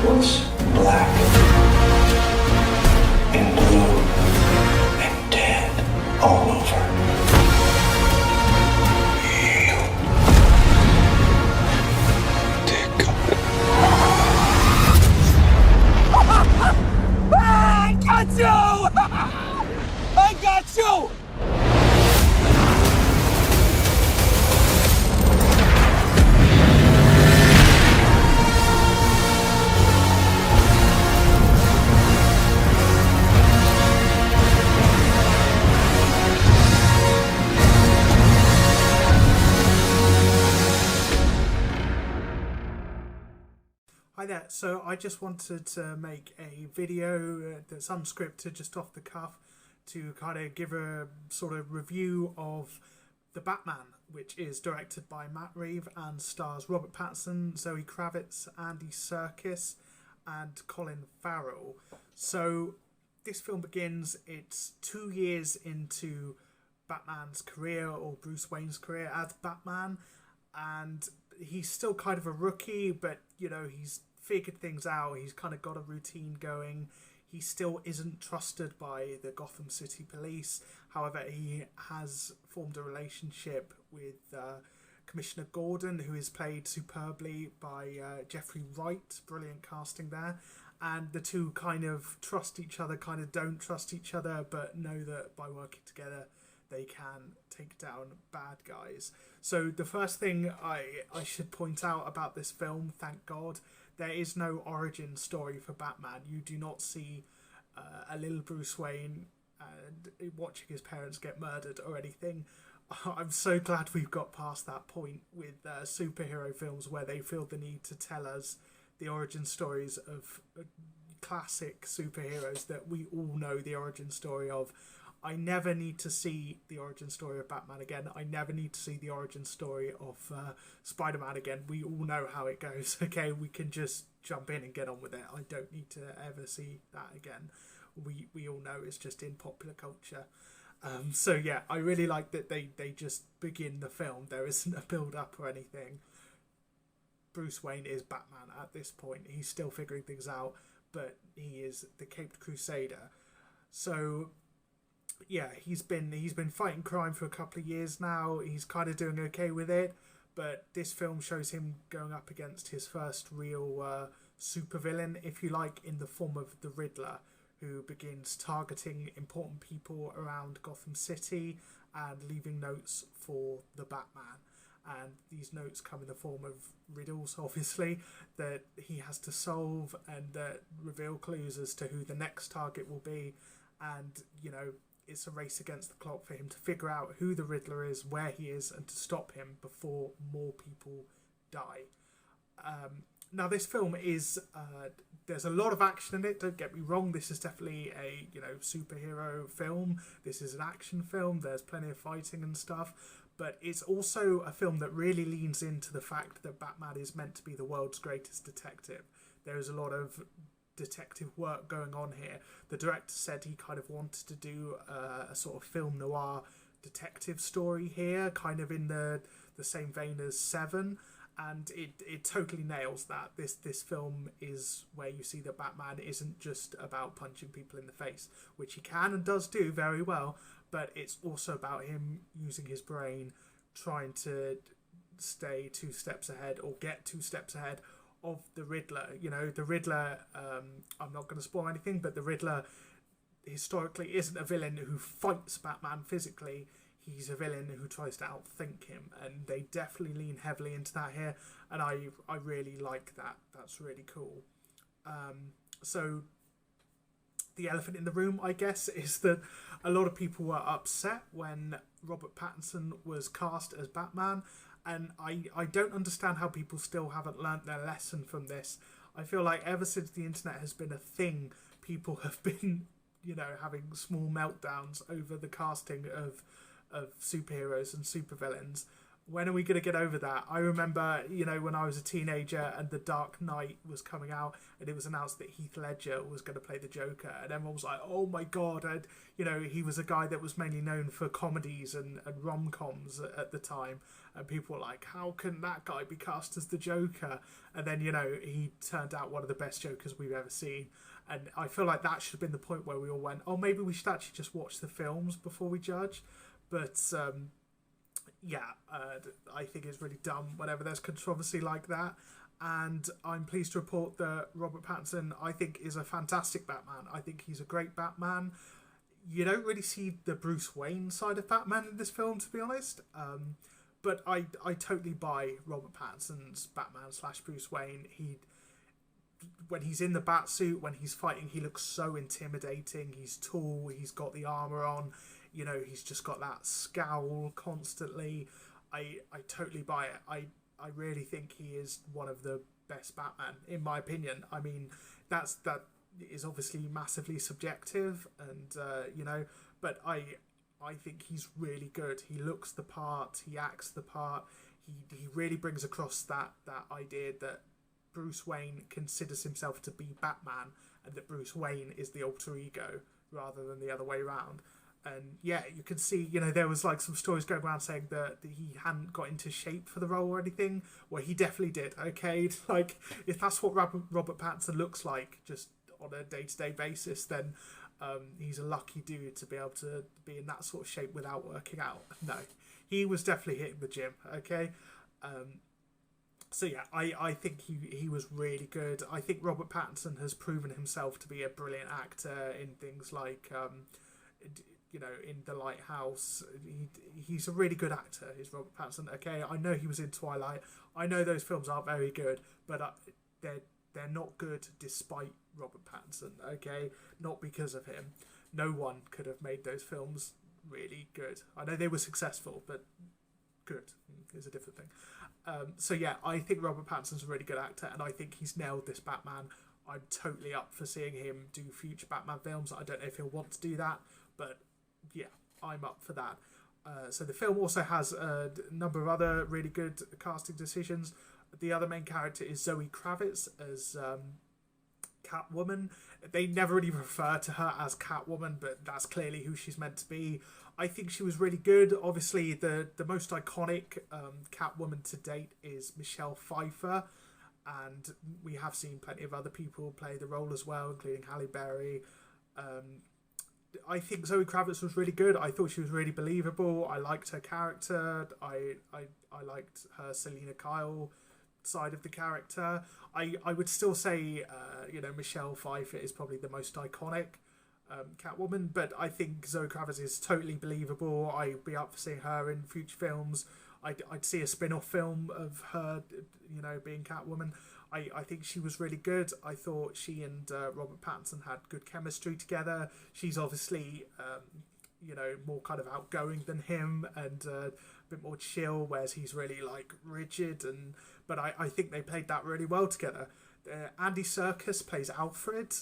what's black and blue and dead all over you. Dear God. I got you! I got you! Hi there, so I just wanted to make a video that's unscripted, just off the cuff, to kind of give a sort of review of The Batman, which is directed by Matt Reeves and stars Robert Pattinson, Zoe Kravitz, Andy Serkis and Colin Farrell. So this film begins, it's 2 years into Batman's career, or Bruce Wayne's career as Batman, and he's still kind of a rookie, but you know, he's figured things out, he's kind of got a routine going. He still isn't trusted by the Gotham City police. However, he has formed a relationship with Commissioner Gordon, who is played superbly by Jeffrey Wright. Brilliant casting there. And the two kind of trust each other, kind of don't trust each other, but know that by working together they can take down bad guys. So the first thing I should point out about this film, thank God, there is no origin story for Batman. You do not see a little Bruce Wayne and watching his parents get murdered or anything. I'm so glad we've got past that point with superhero films where they feel the need to tell us the origin stories of classic superheroes that we all know the origin story of. I never need to see the origin story of Batman again. I never need to see the origin story of Spider-Man again. We all know how it goes. Okay, we can just jump in and get on with it. I don't need to ever see that again. We all know it's just in popular culture. So yeah, I really like that they just begin the film. There isn't a build-up or anything. Bruce Wayne is Batman at this point. He's still figuring things out, but he is the Caped Crusader. So yeah, he's been fighting crime for a couple of years now. He's kind of doing okay with it, but this film shows him going up against his first real supervillain, if you like, in the form of the Riddler, who begins targeting important people around Gotham City and leaving notes for the Batman. And these notes come in the form of riddles, obviously, that he has to solve and that reveal clues as to who the next target will be. And, you know, it's a race against the clock for him to figure out who the Riddler is, where he is, and to stop him before more people die. Now, this film is there's a lot of action in it. Don't get me wrong. This is definitely a superhero film. This is an action film. There's plenty of fighting and stuff, but it's also a film that really leans into the fact that Batman is meant to be the world's greatest detective. There is a lot of detective work going on here. The director said he kind of wanted to do a sort of film noir detective story here, kind of in the same vein as Seven, and it totally nails that. This film is where you see that Batman isn't just about punching people in the face, which he can and does do very well, but it's also about him using his brain, trying to stay 2 steps ahead or get 2 steps ahead of the Riddler. You know, the Riddler, I'm not going to spoil anything, but the Riddler historically isn't a villain who fights Batman physically. He's a villain who tries to outthink him, and they definitely lean heavily into that here, and I really like that. That's really cool. So the elephant in the room, I guess, is that a lot of people were upset when Robert Pattinson was cast as Batman, and I don't understand how people still haven't learnt their lesson from this. I feel like ever since the internet has been a thing, people have been, having small meltdowns over the casting of superheroes and supervillains. when are we going to get over that? I remember, you know, when I was a teenager and The Dark Knight was coming out and it was announced that Heath Ledger was going to play the Joker, and everyone was like, oh my God. And, you know, he was a guy that was mainly known for comedies and rom-coms at the time. And people were like, how can that guy be cast as the Joker? And then, you know, he turned out one of the best Jokers we've ever seen. And I feel like that should have been the point where we all went, oh, maybe we should actually just watch the films before we judge. But, I think it's really dumb whenever there's controversy like that. And I'm pleased to report that Robert Pattinson, I think, is a fantastic Batman. I think he's a great Batman. You don't really see the Bruce Wayne side of Batman in this film, to be honest. But I totally buy Robert Pattinson's Batman / Bruce Wayne. When he's in the Batsuit, when he's fighting, he looks so intimidating. He's tall, he's got the armor on. You know, he's just got that scowl constantly. I totally buy it. I really think he is one of the best Batman, in my opinion. I mean, that is obviously massively subjective, and you know, but I think he's really good. He looks the part, he acts the part. He really brings across that idea that Bruce Wayne considers himself to be Batman, and that Bruce Wayne is the alter ego rather than the other way around. And yeah, you can see, you know, there was like some stories going around saying that he hadn't got into shape for the role or anything. Well, he definitely did, okay? Like, if that's what Robert Pattinson looks like just on a day-to-day basis, then he's a lucky dude to be able to be in that sort of shape without working out. No, he was definitely hitting the gym, okay? So yeah, I think he was really good. I think Robert Pattinson has proven himself to be a brilliant actor in things like... you know, in The Lighthouse. He's a really good actor, is Robert Pattinson. Okay, I know he was in Twilight. I know those films aren't very good, but they're not good despite Robert Pattinson. Okay, not because of him. No one could have made those films really good. I know they were successful, but good is a different thing. So yeah, I think Robert Pattinson's a really good actor, and I think he's nailed this Batman. I'm totally up for seeing him do future Batman films. I don't know if he'll want to do that, but yeah, I'm up for that. So the film also has a number of other really good casting decisions. The other main character is Zoe Kravitz as Catwoman. They never really refer to her as Catwoman, but that's clearly who she's meant to be. I think she was really good. Obviously, the most iconic Catwoman to date is Michelle Pfeiffer, and we have seen plenty of other people play the role as well, including Halle Berry. I think Zoe Kravitz was really good. I thought she was really believable. I liked her character. I liked her Selena Kyle side of the character. I would still say, you know, Michelle Pfeiffer is probably the most iconic Catwoman, but I think Zoe Kravitz is totally believable. I'd be up for seeing her in future films. I'd see a spin-off film of her, you know, being Catwoman. I think she was really good. I thought she and Robert Pattinson had good chemistry together. She's obviously, you know, more kind of outgoing than him and a bit more chill, whereas he's really like rigid. But I think they played that really well together. Andy Serkis plays Alfred,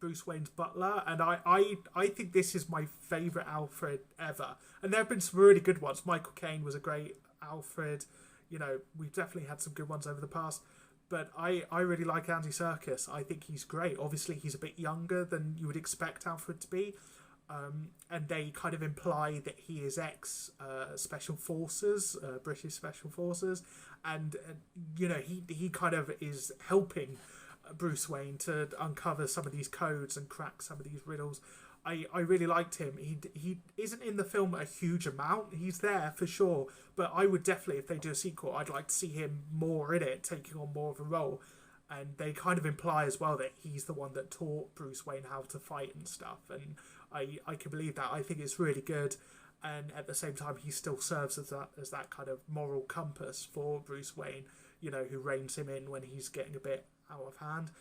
Bruce Wayne's butler, and I think this is my favourite Alfred ever. And there have been some really good ones. Michael Caine was a great Alfred. You know, we've definitely had some good ones over the past, but I really like Andy Serkis. I think he's great. Obviously, he's a bit younger than you would expect Alfred to be, and they kind of imply that he is Special Forces, British Special Forces, and you know, he kind of is helping Bruce Wayne to uncover some of these codes and crack some of these riddles. I really liked him. He isn't in the film a huge amount. He's there for sure, but I would definitely, if they do a sequel, I'd like to see him more in it, taking on more of a role. And they kind of imply as well that he's the one that taught Bruce Wayne how to fight and stuff. And I can believe that. I think it's really good. And at the same time, he still serves as that kind of moral compass for Bruce Wayne, you know, who reins him in when he's getting a bit out of hand.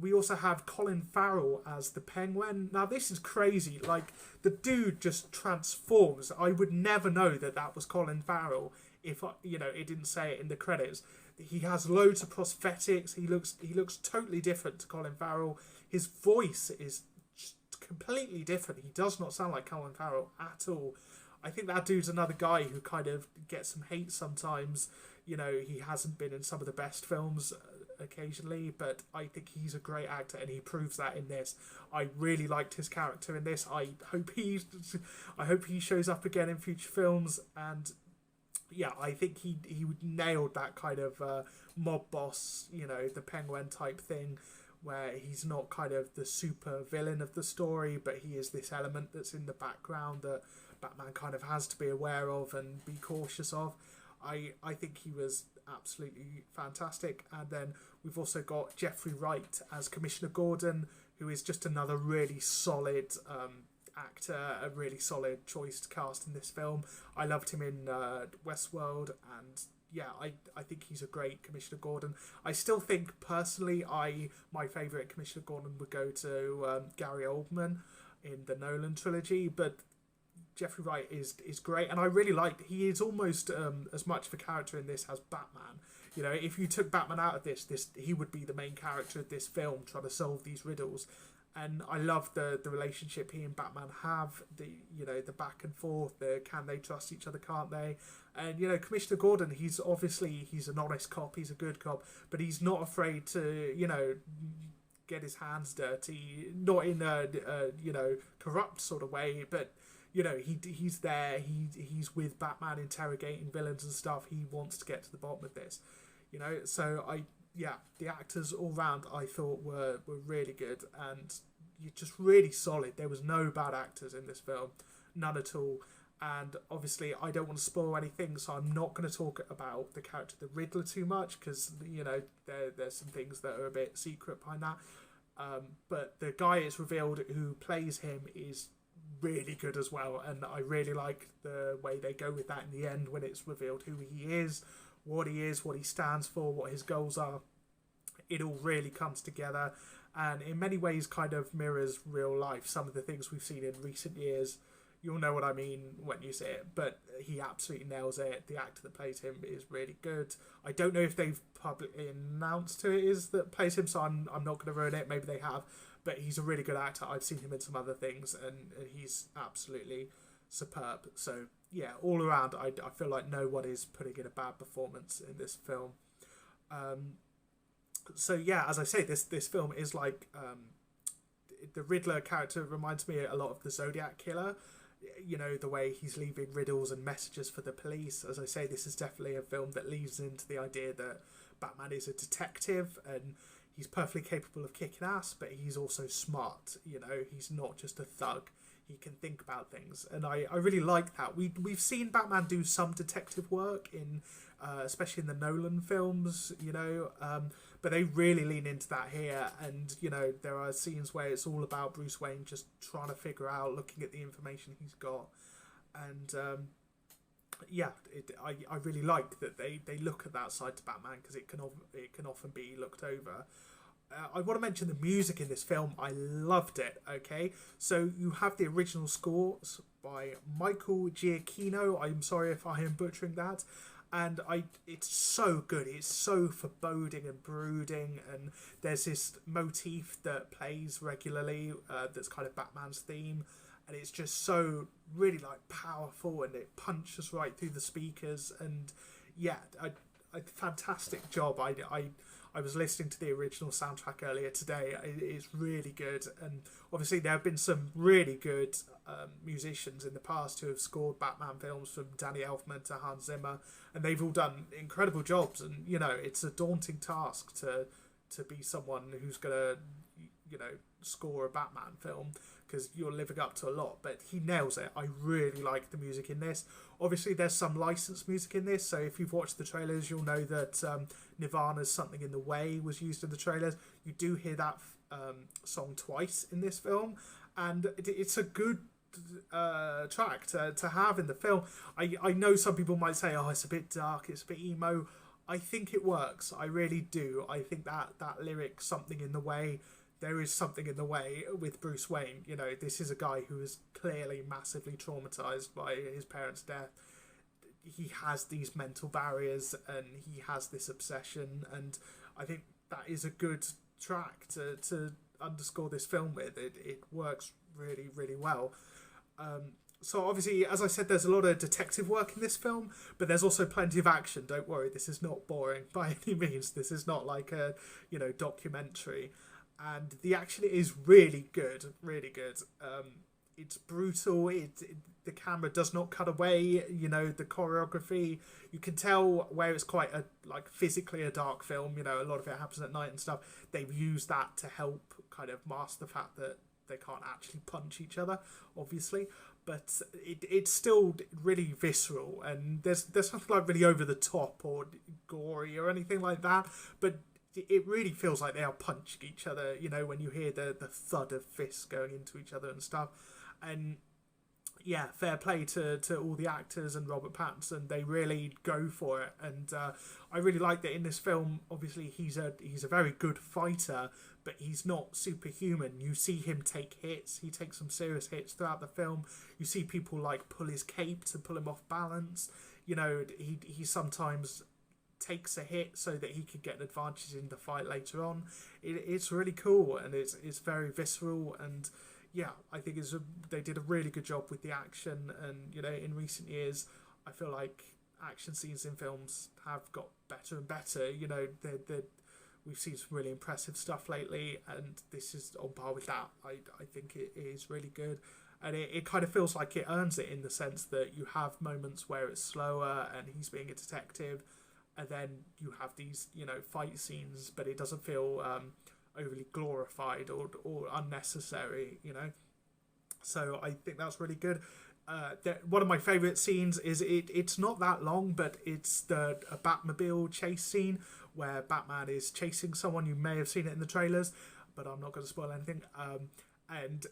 We also have Colin Farrell as the Penguin. Now, this is crazy. Like, the dude just transforms. I would never know that was Colin Farrell if, you know, it didn't say it in the credits. He has loads of prosthetics. He looks totally different to Colin Farrell. His voice is just completely different. He does not sound like Colin Farrell at all. I think that dude's another guy who kind of gets some hate sometimes. You know, he hasn't been in some of the best films occasionally, but I think he's a great actor, and he proves that in this. I really liked his character in this. I hope he shows up again in future films, and yeah, I think he nailed that kind of mob boss, you know, the Penguin type thing, where he's not kind of the super villain of the story, but he is this element that's in the background that Batman kind of has to be aware of and be cautious of. I think he was absolutely fantastic. And then we've also got Jeffrey Wright as Commissioner Gordon, who is just another really solid actor, a really solid choice to cast in this film. I loved him in Westworld, and yeah, I think he's a great Commissioner Gordon. I still think, personally, my favourite Commissioner Gordon would go to Gary Oldman in the Nolan trilogy, but Jeffrey Wright is great, and I really liked. He is almost as much of a character in this as Batman. You know, if you took Batman out of this he would be the main character of this film, trying to solve these riddles. And I love the relationship he and Batman have. The back and forth. The can they trust each other? Can't they? And you know, Commissioner Gordon. He's an honest cop. He's a good cop, but he's not afraid to get his hands dirty. Not in a corrupt sort of way, but you know, he's there. He's with Batman interrogating villains and stuff. He wants to get to the bottom of this. You know, so the actors all round I thought were really good, and you're just really solid. There was no bad actors in this film, none at all. And obviously I don't want to spoil anything, so I'm not going to talk about the character the Riddler too much, because you know there's some things that are a bit secret behind that. But the guy is revealed who plays him is really good as well, and I really like the way they go with that in the end when it's revealed who he is, what he stands for, what his goals are. It all really comes together, and in many ways kind of mirrors real life. Some of the things we've seen in recent years, you'll know what I mean when you see it, but he absolutely nails it. The actor that plays him is really good. I don't know if they've publicly announced who it is that plays him, so I'm not going to ruin it. Maybe they have, but he's a really good actor. I've seen him in some other things, and he's absolutely superb. So yeah, all around, I feel like no one is putting in a bad performance in this film. So yeah, as I say, this film is like the Riddler character reminds me a lot of the Zodiac Killer. You know, the way he's leaving riddles and messages for the police. As I say, this is definitely a film that leads into the idea that Batman is a detective, and he's perfectly capable of kicking ass, but he's also smart. You know, he's not just a thug. He can think about things, and I really like that. We've seen Batman do some detective work in, especially in the Nolan films, you know, but they really lean into that here. And you know, there are scenes where it's all about Bruce Wayne just trying to figure out, looking at the information he's got, and I really like that they look at that side to Batman, because it can often be looked over. I want to mention the music in this film. I loved it. Okay, so you have the original scores by Michael Giacchino. I'm sorry if I am butchering that, and it's so good. It's so foreboding and brooding, and there's this motif that plays regularly that's kind of Batman's theme, and it's just so really like powerful, and it punches right through the speakers. And yeah, a fantastic job. I was listening to the original soundtrack earlier today. It's really good, and obviously there have been some really good musicians in the past who have scored Batman films, from Danny Elfman to Hans Zimmer, and they've all done incredible jobs. And you know, it's a daunting task to be someone who's gonna, you know, score a Batman film, because you're living up to a lot, but he nails it. I really like the music in this. Obviously there's some licensed music in this, so if you've watched the trailers you'll know that Nirvana's Something in the Way was used in the trailers. You do hear that song twice in this film, and it's a good track to have in the film. I know some people might say, oh, it's a bit dark, it's a bit emo. I think it works. I really do. I think that lyric, Something in the Way, there is something in the way with Bruce Wayne. You know, this is a guy who is clearly massively traumatized by his parents' death. He has these mental barriers, and he has this obsession, and I think that is a good track to underscore this film with. It works really, really well. So obviously, as I said, there's a lot of detective work in this film, but there's also plenty of action. Don't worry, this is not boring by any means. This is not like a, documentary. And the action is really good, really good. It's brutal. The camera does not cut away. The choreography, you can tell where it's quite physically a dark film. A lot of it happens at night and stuff. They've used that to help kind of mask the fact that they can't actually punch each other, obviously. But it's still really visceral, and there's nothing like really over the top or gory or anything like that. But it really feels like they are punching each other, when you hear the thud of fists going into each other and stuff. And yeah, fair play to all the actors and Robert Pattinson. They really go for it, and I really like that in this film. Obviously, he's a very good fighter, but he's not superhuman. You see him take hits. He takes some serious hits throughout the film. You see people pull his cape to pull him off balance. He sometimes takes a hit so that he can get an advantage in the fight later on. It's really cool, and it's very visceral, and yeah, I think they did a really good job with the action. And in recent years, I feel like action scenes in films have got better and better. We've seen some really impressive stuff lately, and this is on par with that. I think it is really good, and it kind of feels like it earns it in the sense that you have moments where it's slower and he's being a detective, and then you have these fight scenes, but it doesn't feel overly glorified or unnecessary. So I think that's really good. One of my favourite scenes is it's not that long, but it's a Batmobile chase scene where Batman is chasing someone. You may have seen it in the trailers, but I'm not going to spoil anything. And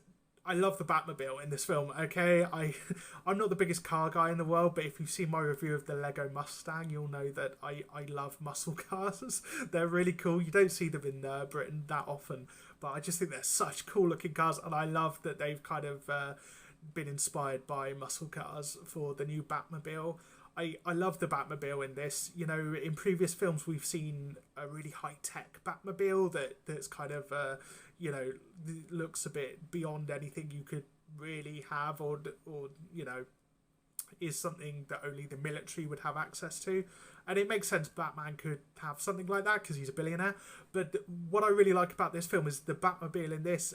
I love the Batmobile in this film. Okay, I'm not the biggest car guy in the world, but if you've seen my review of the Lego Mustang, you'll know that I love muscle cars. They're really cool. You don't see them in Britain that often, but I just think they're such cool looking cars, and I love that they've kind of been inspired by muscle cars for the new Batmobile. I love the Batmobile in this. In previous films we've seen a really high-tech Batmobile that's kind of looks a bit beyond anything you could really have, or is something that only the military would have access to. And it makes sense Batman could have something like that because he's a billionaire. But what I really like about this film is the Batmobile in this.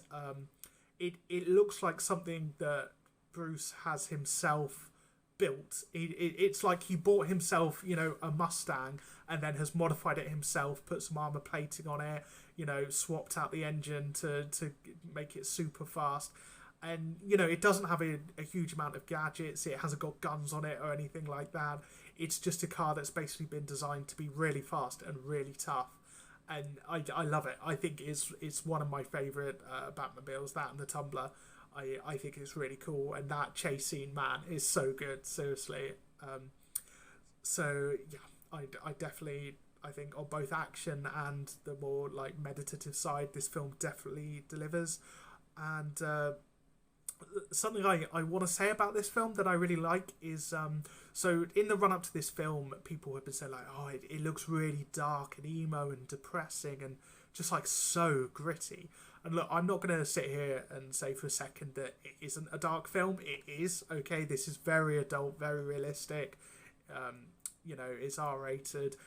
It looks like something that Bruce has himself built. It's like he bought himself, a Mustang, and then has modified it himself, put some armor plating on it, swapped out the engine to make it super fast. And, it doesn't have a huge amount of gadgets. It hasn't got guns on it or anything like that. It's just a car that's basically been designed to be really fast and really tough. And I love it. I think it's one of my favourite Batmobiles, that and the Tumbler. I think it's really cool, and that chase scene, man, is so good, seriously. So yeah, I definitely, I think on both action and the more meditative side, this film definitely delivers. And something I want to say about this film that I really like is so in the run up to this film, people have been saying oh, it looks really dark and emo and depressing and just so gritty. And look, I'm not going to sit here and say for a second that it isn't a dark film. It is, okay? This is very adult, very realistic. It's R-rated.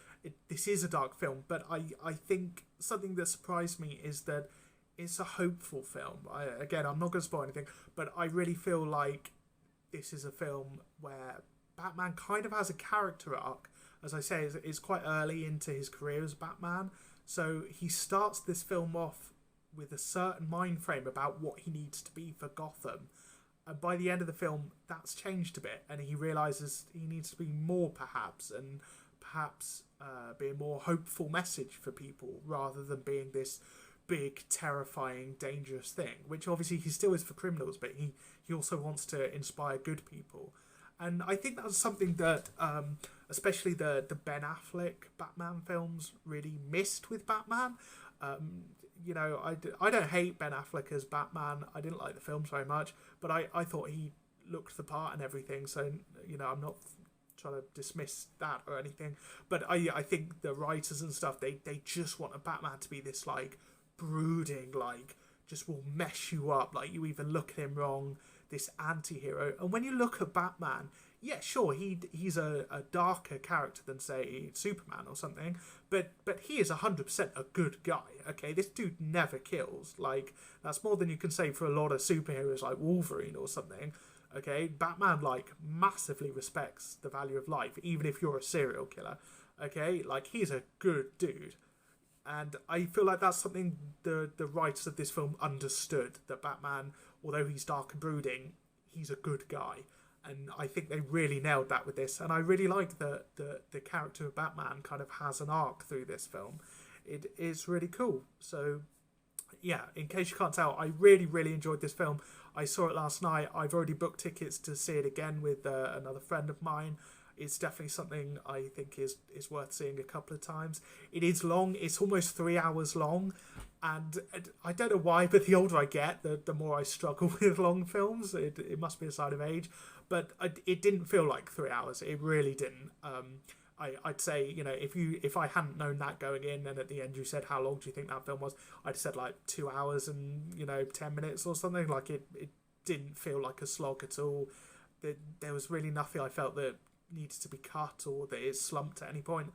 This is a dark film, but I think something that surprised me is that it's a hopeful film. I'm not going to spoil anything, but I really feel like this is a film where Batman kind of has a character arc. As I say, it's quite early into his career as Batman. So he starts this film off with a certain mind frame about what he needs to be for Gotham. And by the end of the film, that's changed a bit, and he realises he needs to be more, perhaps be a more hopeful message for people, rather than being this big, terrifying, dangerous thing, which obviously he still is for criminals, but he also wants to inspire good people. And I think that's something that especially the Ben Affleck Batman films really missed with Batman. I don't hate Ben Affleck as Batman. I didn't like the films very much, but I thought he looked the part and everything. So, I'm not trying to dismiss that or anything. But I think the writers and stuff, they just want a Batman to be this, brooding, just will mess you up. You even look at him wrong, this anti-hero. And when you look at Batman, yeah, sure, he's a darker character than, say, Superman or something, but he is 100% a good guy, okay? This dude never kills. Like, that's more than you can say for a lot of superheroes like Wolverine or something, okay? Batman, like, massively respects the value of life, even if you're a serial killer, okay? Like, he's a good dude. And I feel like that's something the writers of this film understood, that Batman, although he's dark and brooding, he's a good guy. And I think they really nailed that with this. And I really like that the character of Batman kind of has an arc through this film. It is really cool. So, yeah, in case you can't tell, I really, really enjoyed this film. I saw it last night. I've already booked tickets to see it again with another friend of mine. It's definitely something I think is worth seeing a couple of times. It is long. It's almost 3 hours long. And I don't know why, but the older I get, the more I struggle with long films. It must be a sign of age. But it didn't feel like 3 hours. It really didn't. I'd say, you know, if I hadn't known that going in, and at the end you said, how long do you think that film was? I'd said like 2 hours and, 10 minutes or something. Like it didn't feel like a slog at all. There was really nothing I felt that needed to be cut or that it slumped at any point.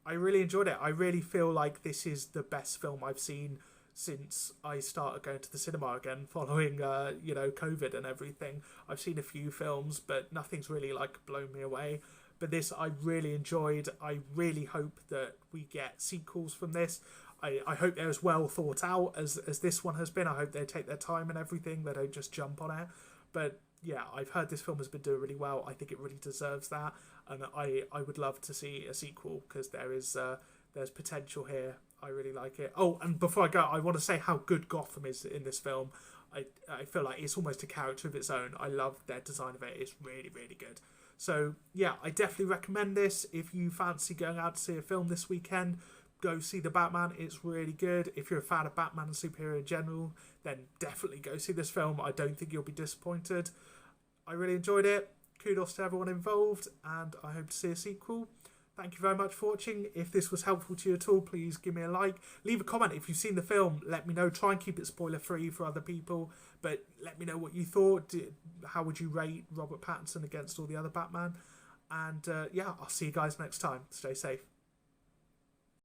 I really enjoyed it. I really feel like this is the best film I've seen since I started going to the cinema again following, COVID and everything. I've seen a few films, but nothing's really, like, blown me away. But this I really enjoyed. I really hope that we get sequels from this. I hope they're as well thought out as this one has been. I hope they take their time and everything. They don't just jump on it. But, yeah, I've heard this film has been doing really well. I think it really deserves that. And I would love to see a sequel because there's potential here. I really like it. Oh, and before I go, I want to say how good Gotham is in this film. I feel like it's almost a character of its own. I love their design of it. It's really, really good. So, yeah, I definitely recommend this. If you fancy going out to see a film this weekend, go see The Batman. It's really good. If you're a fan of Batman and superhero in general, then definitely go see this film. I don't think you'll be disappointed. I really enjoyed it. Kudos to everyone involved, and I hope to see a sequel. Thank you very much for watching. If this was helpful to you at all, please give me a like. Leave a comment if you've seen the film. Let me know. Try and keep it spoiler-free for other people. But let me know what you thought. How would you rate Robert Pattinson against all the other Batman? And yeah, I'll see you guys next time. Stay safe.